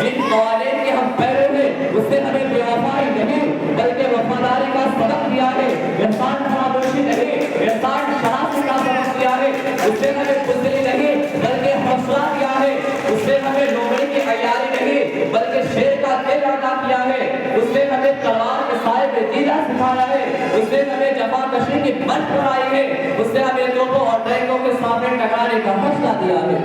جن قوانین کے ہم پیرو ہیں اس سے ہمیں بے وفائی نہیں بلکہ وفاداری کا سبق دیا ہے، احسان فراموشی نہیں احسان شناسی کا سبق دیا ہے، اس سے ہمیں بزدلی نہیں بلکہ حوصلہ دیا ہے، اس سے ہمیں لومڑی کی عیاری نہیں بلکہ شیر کا دل ادا کیا ہے، اس نے ہمیں تلوار کے سائے میں جینا سکھایا ہے، اس نے ہمیں جفا کشی کی مشق کرائی ہے، اس نے ہمیں توپوں اور ٹینکوں کے سامنے ٹکرانے کا حوصلہ دیا ہے۔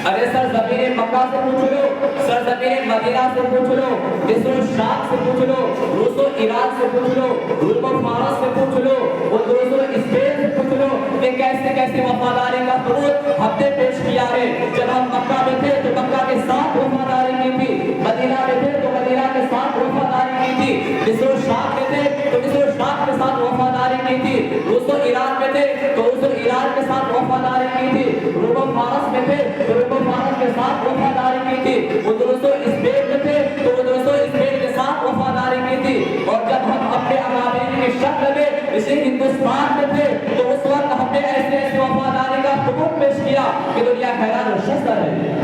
ارے سرزمین مکہ سے پوچھ لو، سرزمین مدینہ سے پوچھ لو، مصر و شام سے پوچھ لو، روس و ایران سے پوچھ لو، روم و فارس سے پوچھ لو، اندلس و اسپین سے پوچھ لو کہ کیسے کیسے وفاداری کا ثبوت ہم نے پیش کیا ہے۔ جب ہم مکہ میں تھے تو مکہ کے ساتھ وفاداری کی تھی، مدینہ میں تھے تو مدینہ کے ساتھ وفاداری کی تھی، مصر و شام میں تھے تو مصر و شام کے ساتھ وفاداری کی تھی، روس و ایران میں تھے تو روس و ایران کے ساتھ وفاداری کی تھی، روم و فارس میں تھے تو روم و فارس کے ساتھ وفاداری کی تھی، اندلس و اسپین میں تھے تو اندلس و اسپین کے ساتھ وفاداری کی تھی، اور جب ہم اپنے اکابرین کی شکل میں اسی ہندوستان میں تھے تو اس وقت ہم نے ایسے ایسے وفاداری کا ثبوت پیش کیا کہ دنیا حیران و شستہ ہے۔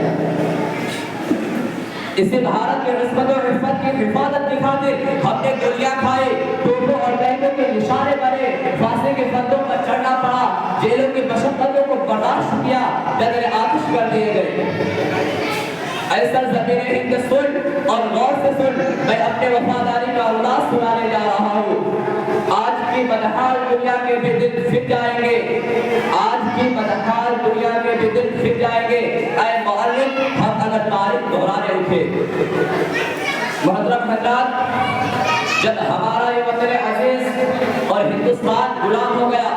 اسی بھارت کے نسبت و عفت کی حفاظت کی خاطر ہم نے گولیاں کھائے، توپوں اور ٹینکوں کے نشانے بنے، پھانسی کے پھندوں پر چڑھنا پڑا، جیلوں کی مشقتوں کو برداشت کیا، جنگل آتش کر دیے گئے۔ اے سرزمین ہند سن اور غور سے سن، میں اپنے وفاداری کا انداز سنانے جا رہا ہوں۔ آج کی بدحال دنیا کے بھی دن پھر جائیں گے، آج کی بدحال دنیا کے بھی دن پھر جائیں گے، اے معلم ہم اگر تاریخ دہرانے اٹھے۔ محترم حضرات، جب ہمارا یہ وطن عزیز اور ہندوستان غلام ہو گیا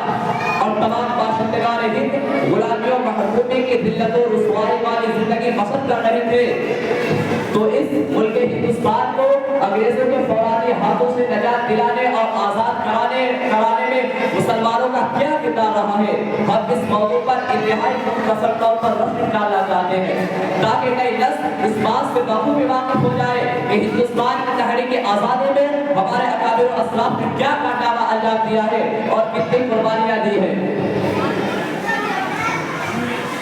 اور تمام باشندگان ہند غلامی و محرومی کی ذلت و رسوائی والی زندگی بسر کر رہے تھے، تو اس ملک ہندوستان کو انگریزوں کے فورانی ہاتھوں سے نجات دلانے اور آزاد کرانے میں مسلمانوں کا کیا کردار رہا ہے، ہم اس موضوع پر انتہائی مختصر طور پر روشنی ڈالنا چاہتے ہیں تاکہ نئی نسل اس بات سے بخوبی واقف ہو جائے کہ ہندوستان کی تحریک آزادی میں ہمارے اکابر و اسلاف نے کیا کارنامہ انجام دیا ہے اور کتنی قربانیاں دی ہیں۔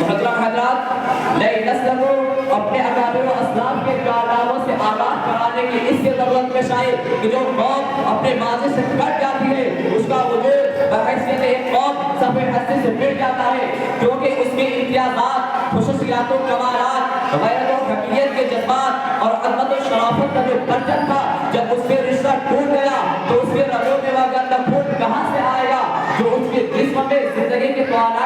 محترم حضرات، نئی نسل کو اپنے اکابر و اسلاف کے کارناموں سے آگاہ کرانے کی اس کی ضرورت پیش آئی کہ جو قوم اپنے ماضی سے کٹ جاتی ہے اس کا وجود بحیثیت ایک قوم صفحہ ہستی سے مٹ جاتا ہے، کیونکہ اس کے امتیازات، خصوصیات و کمالات، غیرت و حقیقت کے جذبات اور عظمت و شرافت کا جو پرچم تھا، جب اس کے رشتہ ٹوٹ گیا تو اس کے رگوں میں وہ گندم پھوٹ کہاں سے آئے گا جو اس کے جسم میں زندگی کے توانائی